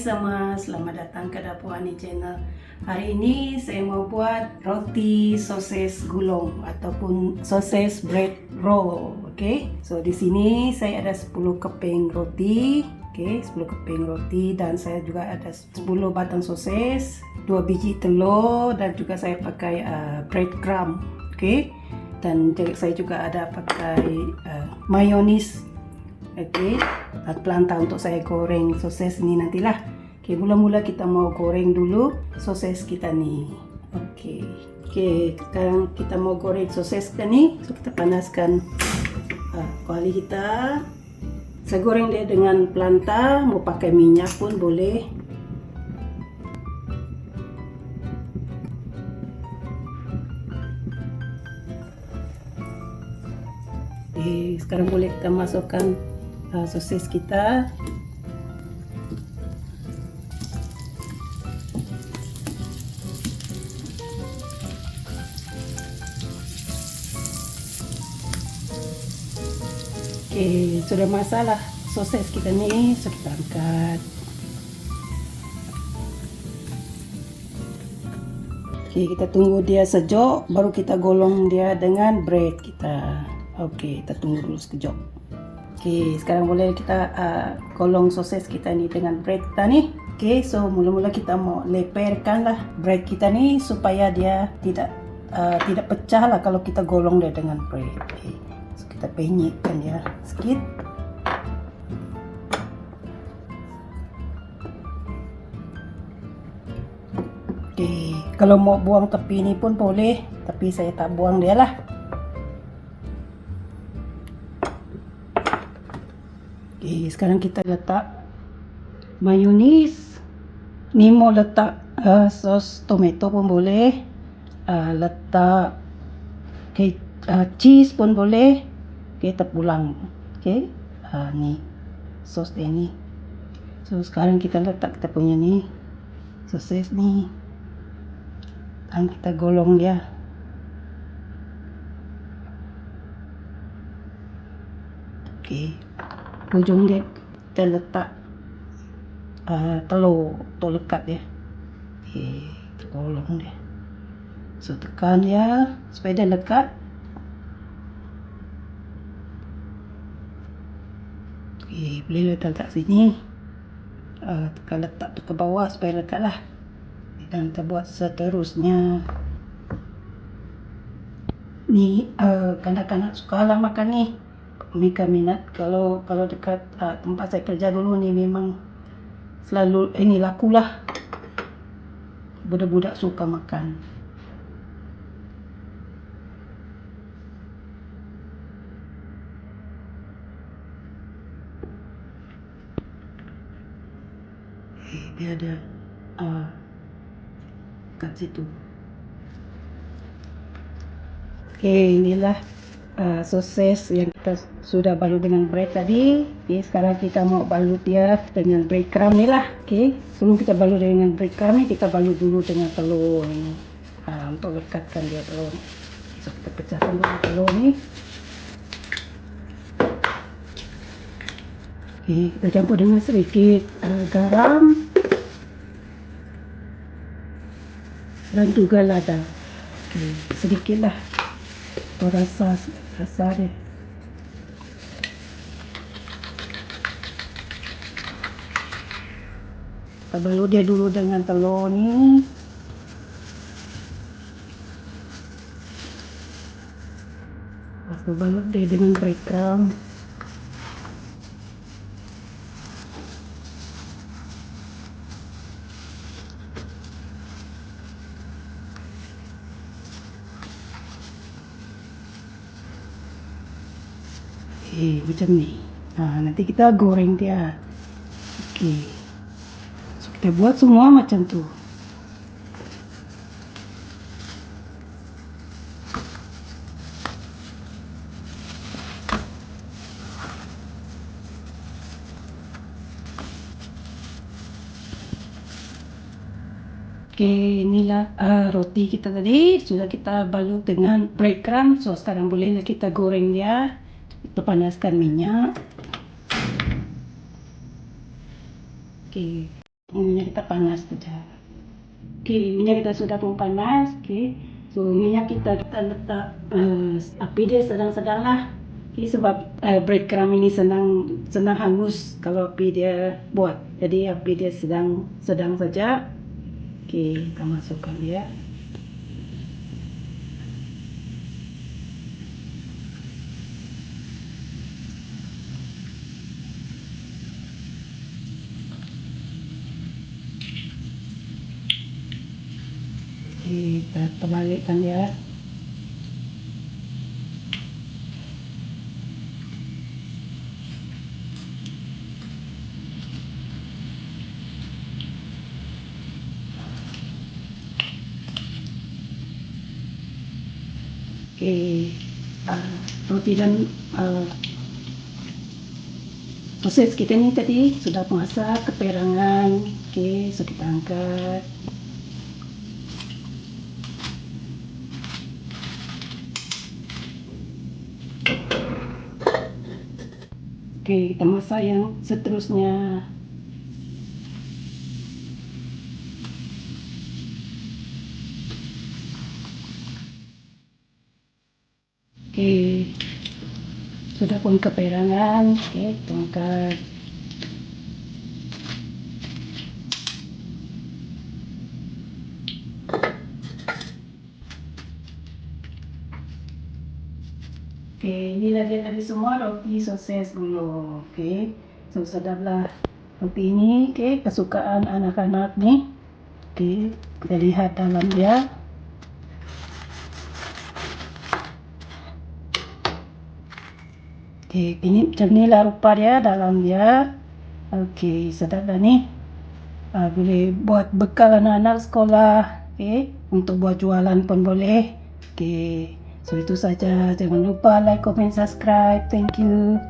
semua, selamat datang ke Dapur Ani Channel. Hari ini saya mau buat roti sosis gulung ataupun sosis bread roll. Oke, so di sini saya ada 10 keping roti. Oke, 10 keping roti dan saya juga ada 10 batang sosis, 2 biji telur dan juga saya pakai breadcrumb. Oke, dan saya juga ada pakai mayonis. Oke, pelantah untuk saya goreng sosis ini nantilah. Oke, mula-mula kita mau goreng dulu sosis kita nih. Oke, sekarang kita mau goreng sosis kita nih. So, kita panaskan kuali kita. Saya goreng dia dengan pelantah, mau pakai minyak pun boleh. Oke, sekarang boleh kita masukkan sosis kita. Oke, sudah masalah sosis kita nih, so kita angkat. Oke, kita tunggu dia sejuk, baru kita golong dia dengan bread kita. Oke, kita tunggu dulu sekejap. Oke, sekarang boleh kita golong sosis kita ni dengan bread kita ni. Oke, so mula-mula kita mau leperkan lah bread kita ni supaya dia tidak pecah lah kalau kita golong dia dengan bread. Oke, so kita penyetkan dia sedikit. Oke, kalau mau buang tepi ni pun boleh, tapi saya tak buang dia lah. Oke, sekarang kita letak mayonis. Ni mau letak sos tomato pun boleh. Letak cheese pun boleh. Oke, terpulang. Oke, ni sos dia ni. So sekarang kita letak kita punya ni sosis ni. Dan kita golong dia. Oke, ujung dia kita letak telur lekat dia. Oke, kita golong dia. So tekan dia supaya dia lekat. Oke, boleh letak sini. Tekan letak tu ke bawah supaya lekat lah. Dan kita buat seterusnya. Ni kanak-kanak suka lah makan ni. Mereka minat. Kalau dekat tempat saya kerja dulu ni memang selalu ini laku lah. Budak-budak suka makan. Dia ada kat situ. Oke, inilah sosis yang kita sudah balut dengan bread tadi. Oke, sekarang kita mau balut dia dengan breadcrumb ni lah. Oke, sebelum kita balut dengan breadcrumb ni, kita balut dulu dengan telur ni. Untuk lekatkan dia telur. So, kita pecahkan dulu telur ni. Oke, kita campur dengan sedikit garam dan juga lada. Oke, sedikit lah. Rasa dia. Kita balut dia dulu dengan telur ni. Kita balut dia dengan breadcrumb. Macam ni. Nanti kita goreng dia. Oke, so, kita buat semua macam tu. Oke, inilah roti kita tadi sudah kita balut dengan breadcrumb. So sekarang bolehlah kita goreng dia. Kita panaskan minyak. Oke, Minyak kita panas saja. Oke, minyak kita sudah pun panas. Oke, so minyak kita letak api dia sedang-sedang lah. Oke, sebab breadcrumb ini senang hangus kalau api dia buat. Jadi api dia sedang saja. Oke, kita masukkan dia. Kita terbalik ya. Roti dan sosis kita ni tadi sudah masak keperangan. So kita angkat. Kita masak yang seterusnya. Sudah pun keperangan. Kita angkat. Inilah dia tadi semua roti sosis dulu. So sedaplah roti ini. Kesukaan anak-anak ni. Kita lihat dalam dia. Ini macam ni lah rupa dia dalam dia. Sedap dah ni. Boleh buat bekal anak-anak sekolah. Untuk buat jualan pun boleh. So itu saja. Jangan lupa like, comment, subscribe. Thank you.